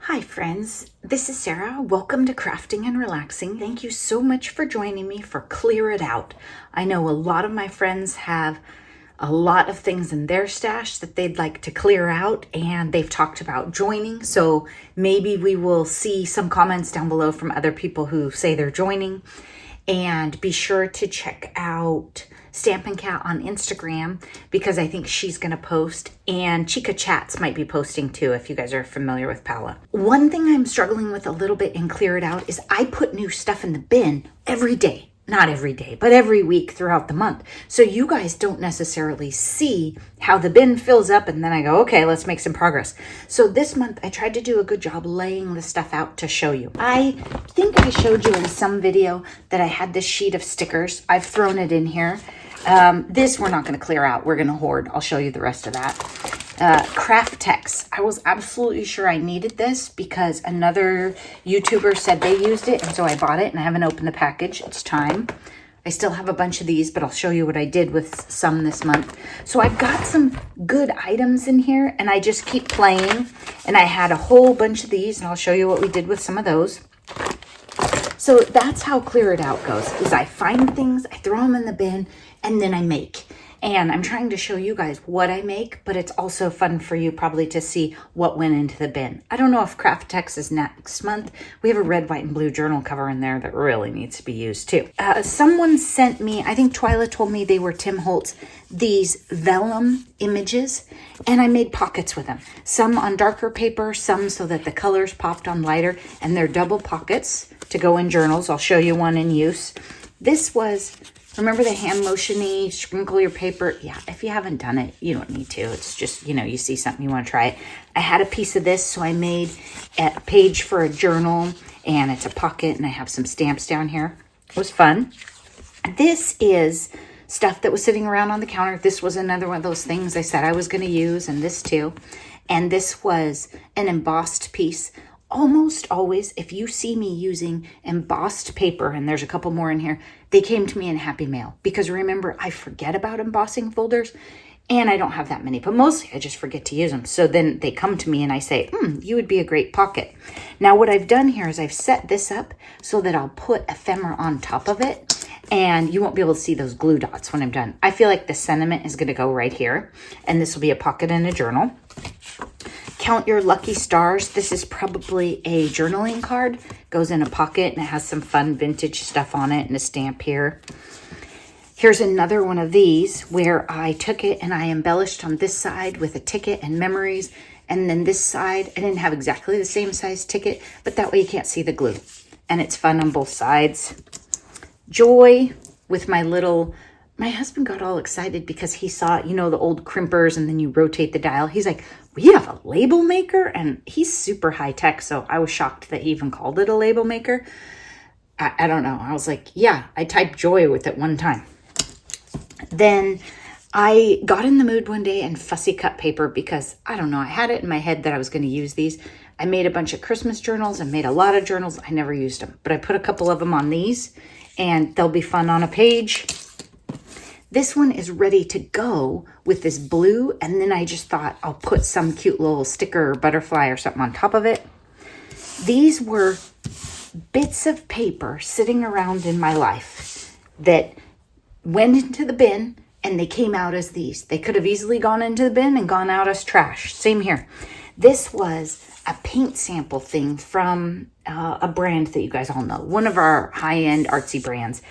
Hi friends, this is Sarah. Welcome to Crafting and Relaxing. Thank you so much for joining me for Clear It Out. I know a lot of my friends have a lot of things in their stash that they'd like to clear out, and they've talked about joining. So maybe we will see some comments down below from other people who say they're joining. And be sure to check out Stampin' Cat on Instagram because I think she's going to post, and Chica Chats might be posting too if you guys are familiar with Paola. One thing I'm struggling with a little bit in Clear It Out is I put new stuff in the bin every day. Not every day, but every week throughout the month. So you guys don't necessarily see how the bin fills up, and then I go, okay, let's make some progress. So this month I tried to do a good job laying the stuff out to show you. I think I showed you in some video that I had this sheet of stickers. I've thrown it in here. This we're not going to clear out. We're going to hoard. I'll show you the rest of that. Craft Tex. I was absolutely sure I needed this because another YouTuber said they used it, and so I bought it, and I haven't opened the package. It's time. I still have a bunch of these, but I'll show you what I did with some this month. So I've got some good items in here, and I just keep playing, and I had a whole bunch of these, and I'll show you what we did with some of those. So that's how Clear It Out goes, is I find things, I throw them in the bin, and then I make. And I'm trying to show you guys what I make, but it's also fun for you probably to see what went into the bin. I don't know if Craft Tex is next month. We have a red, white, and blue journal cover in there that really needs to be used too. Someone sent me, I think Twyla told me they were Tim Holtz, these vellum images, and I made pockets with them. Some on darker paper, some so that the colors popped on lighter, and they're double pockets to go in journals. I'll show you one in use. This was... Remember the hand motion-y, sprinkle your paper? Yeah, if you haven't done it, you don't need to. It's just, you see something, you want to try it. I had a piece of this, so I made a page for a journal, and it's a pocket, and I have some stamps down here. It was fun. This is stuff that was sitting around on the counter. This was another one of those things I said I was going to use, and this too. And this was an embossed piece. Almost always, if you see me using embossed paper, and there's a couple more in here, they came to me in Happy Mail. Because remember, I forget about embossing folders, and I don't have that many. But mostly, I just forget to use them. So then they come to me, and I say, you would be a great pocket. Now, what I've done here is I've set this up so that I'll put ephemera on top of it. And you won't be able to see those glue dots when I'm done. I feel like the sentiment is going to go right here. And this will be a pocket and a journal. Count Your Lucky Stars. This is probably a journaling card. Goes in a pocket, and it has some fun vintage stuff on it and a stamp here. Here's another one of these where I took it and I embellished on this side with a ticket and memories. And then this side, I didn't have exactly the same size ticket, but that way you can't see the glue. And it's fun on both sides. Joy with my husband got all excited because he saw, the old crimpers, and then you rotate the dial. He's like, we have a label maker? And he's super high tech, so I was shocked that he even called it a label maker. I don't know. I was like, yeah, I typed joy with it one time. Then I got in the mood one day and fussy cut paper because, I don't know, I had it in my head that I was going to use these. I made a bunch of Christmas journals and made a lot of journals. I never used them, but I put a couple of them on these, and they'll be fun on a page. This one is ready to go with this blue, and then I just thought I'll put some cute little sticker or butterfly or something on top of it. These were bits of paper sitting around in my life that went into the bin, and they came out as these. They could have easily gone into the bin and gone out as trash. Same here. This was a paint sample thing from a brand that you guys all know, one of our high-end artsy brands.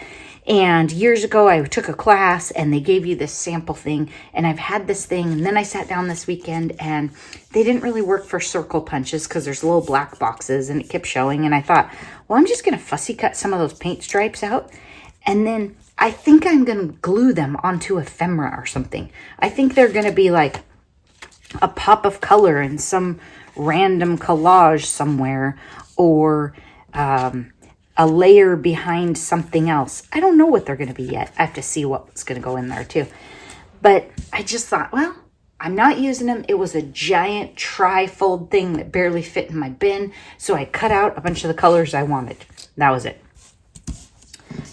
And years ago, I took a class, and they gave you this sample thing, and I've had this thing, and then I sat down this weekend, and they didn't really work for circle punches because there's little black boxes, and it kept showing, and I thought, well, I'm just going to fussy cut some of those paint stripes out, and then I think I'm going to glue them onto ephemera or something. I think they're going to be like a pop of color in some random collage somewhere, or a layer behind something else. I don't know what they're going to be yet. I have to see what's going to go in there too. But I just thought, well, I'm not using them. It was a giant tri-fold thing that barely fit in my bin. So I cut out a bunch of the colors I wanted. That was it.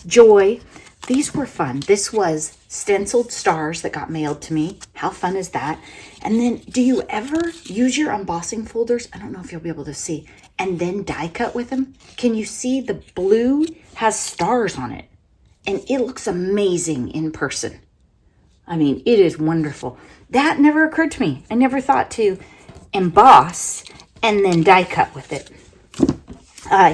Joy. these were fun. This was stenciled stars that got mailed to me. How fun is that? And then, do you ever use your embossing folders? I don't know if you'll be able to see. And then die cut with them? Can you see the blue has stars on it? And it looks amazing in person. I mean, it is wonderful. That never occurred to me. I never thought to emboss and then die cut with it.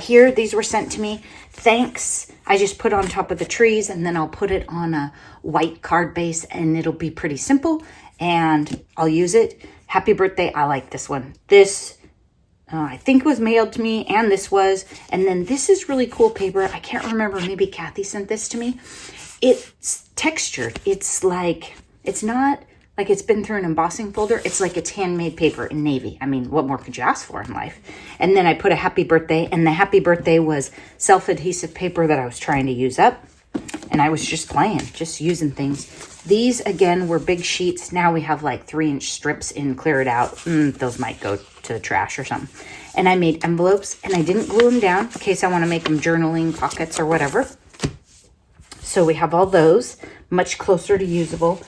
Here, these were sent to me. Thanks. I just put on top of the trees, and then I'll put it on a white card base, and it'll be pretty simple, and I'll use it. Happy birthday. I like this one. This, I think, was mailed to me, and this was. And then this is really cool paper. I can't remember. Maybe Kathy sent this to me. It's textured. It's like, it's not like it's been through an embossing folder. It's like it's handmade paper in navy. I mean, what more could you ask for in life? And then I put a happy birthday, and the happy birthday was self-adhesive paper that I was trying to use up. And I was just playing, just using things. These, again, were big sheets. Now we have like 3-inch strips in Clear It Out. Those might go to the trash or something. And I made envelopes, and I didn't glue them down in case I want to make them journaling pockets or whatever. So we have all those, much closer to usable.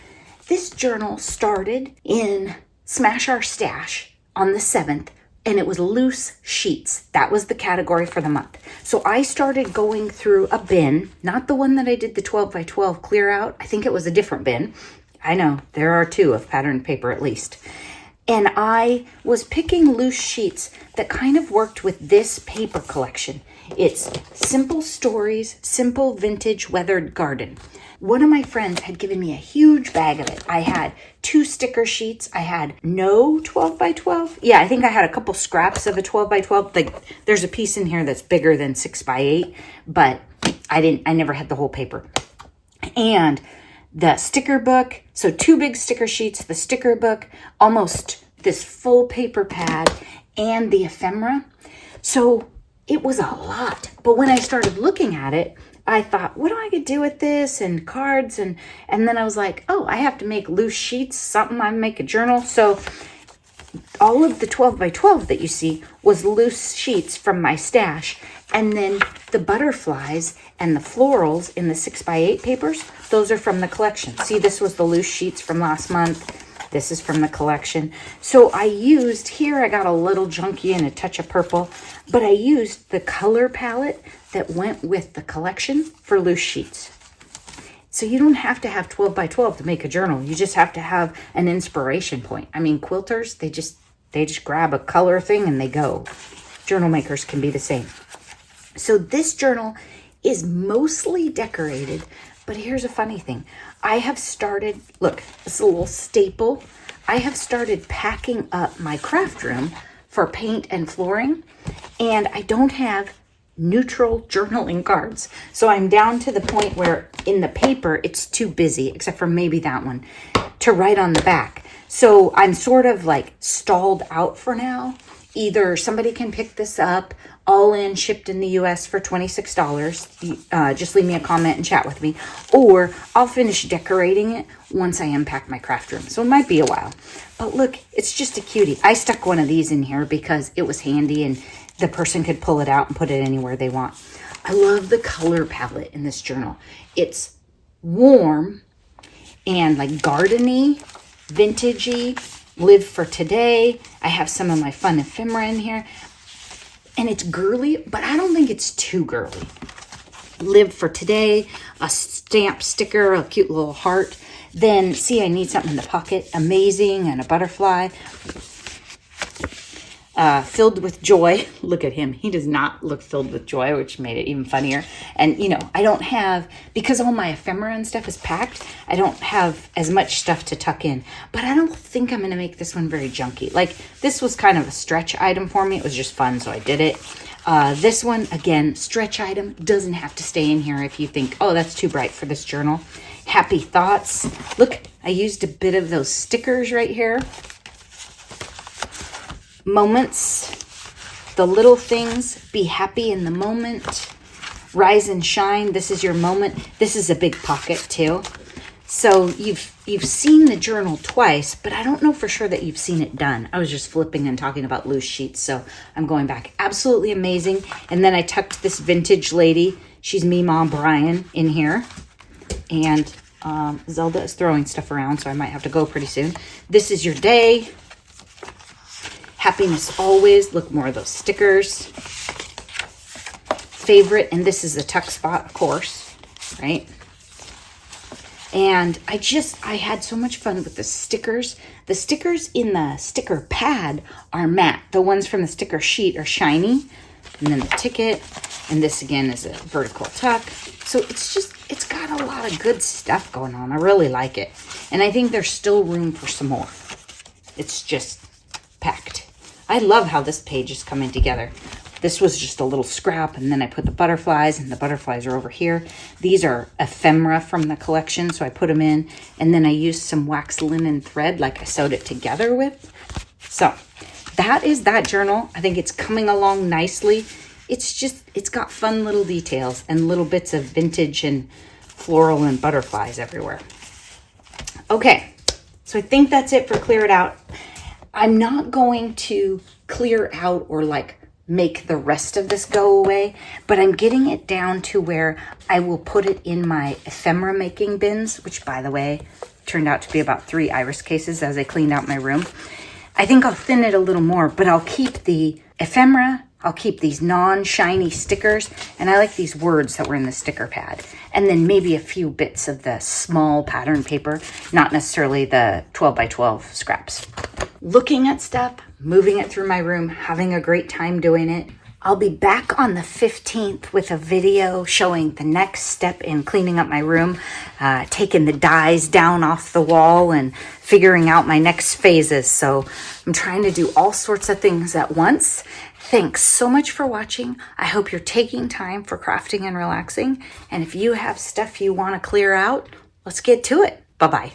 This journal started in Smash Our Stash on the 7th, and it was loose sheets. That was the category for the month. So I started going through a bin, not the one that I did the 12 by 12 clear out. I think it was a different bin. I know, there are 2 of patterned paper at least. And I was picking loose sheets that kind of worked with this paper collection. It's Simple Stories, Simple Vintage Weathered Garden. One of my friends had given me a huge bag of it. I had 2 sticker sheets. I had no 12 by 12. Yeah, I think I had a couple scraps of a 12 by 12. Like, there's a piece in here that's bigger than 6 by 8, but I never had the whole paper. And the sticker book, so 2 big sticker sheets, the sticker book, almost this full paper pad, and the ephemera. So it was a lot. But when I started looking at it, I thought, what do I could do with this and cards? And then I was like, oh, I have to make loose sheets, something I make a journal. So all of the 12 by 12 that you see was loose sheets from my stash. And then the butterflies and the florals in the 6 by 8 papers, those are from the collection. See, this was the loose sheets from last month. This is from the collection. So I used, here I got a little junky and a touch of purple, but I used the color palette that went with the collection for loose sheets. So you don't have to have 12 by 12 to make a journal. You just have to have an inspiration point. I mean, quilters, they just grab a color thing and they go. Journal makers can be the same. So this journal is mostly decorated, but here's a funny thing. I have started, look, it's a little staple. I have started packing up my craft room for paint and flooring, and I don't have neutral journaling cards. So I'm down to the point where in the paper, it's too busy, except for maybe that one, to write on the back. So I'm sort of like stalled out for now. Either somebody can pick this up, all in, shipped in the US for $26. Just leave me a comment and chat with me. Or I'll finish decorating it once I unpack my craft room. So it might be a while. But look, it's just a cutie. I stuck one of these in here because it was handy and the person could pull it out and put it anywhere they want. I love the color palette in this journal. It's warm and like gardeny, vintagey, live for today. I have some of my fun ephemera in here. And it's girly, but I don't think it's too girly. Live for today, a stamp sticker, a cute little heart. Then, see, I need something in the pocket. Amazing, and a butterfly. Filled with joy. Look at him. He does not look filled with joy, which made it even funnier. And, you know, I don't have, because all my ephemera and stuff is packed, I don't have as much stuff to tuck in. But I don't think I'm going to make this one very junky. Like, this was kind of a stretch item for me. It was just fun, so I did it. This one, again, stretch item. Doesn't have to stay in here if you think, oh, that's too bright for this journal. Happy thoughts. Look, I used a bit of those stickers right here. Moments, the little things, be happy in the moment, rise and shine. This is your moment. This is a big pocket too. So you've seen the journal twice, but I don't know for sure that you've seen it done. I was just flipping and talking about loose sheets, so I'm going back. Absolutely amazing. And then I tucked this vintage lady, she's Meemaw Brian, in here. And Zelda is throwing stuff around, so I might have to go pretty soon. This is your day. Happiness always. Look, more of those stickers. Favorite, and this is the tuck spot, of course, right? And I had so much fun with the stickers. The stickers in the sticker pad are matte. The ones from the sticker sheet are shiny. And then the ticket, and this again is a vertical tuck. So it's got a lot of good stuff going on. I really like it. And I think there's still room for some more. It's just packed. I love how this page is coming together. This was just a little scrap, and then I put the butterflies, and the butterflies are over here. These are ephemera from the collection, so I put them in, and then I used some wax linen thread like I sewed it together with. So that is that journal. I think it's coming along nicely. It's got fun little details and little bits of vintage and floral and butterflies everywhere. Okay, so I think that's it for Clear It Out. I'm not going to clear out or like make the rest of this go away, but I'm getting it down to where I will put it in my ephemera making bins, which by the way, turned out to be about 3 iris cases as I cleaned out my room. I think I'll thin it a little more, but I'll keep the ephemera, I'll keep these non-shiny stickers, and I like these words that were in the sticker pad. And then maybe a few bits of the small pattern paper, not necessarily the 12 by 12 scraps. Looking at stuff, moving it through my room, having a great time doing it. I'll be back on the 15th with a video showing the next step in cleaning up my room, taking the dies down off the wall and figuring out my next phases. So I'm trying to do all sorts of things at once. Thanks so much for watching. I hope you're taking time for crafting and relaxing. And if you have stuff you want to clear out, let's get to it. Bye-bye.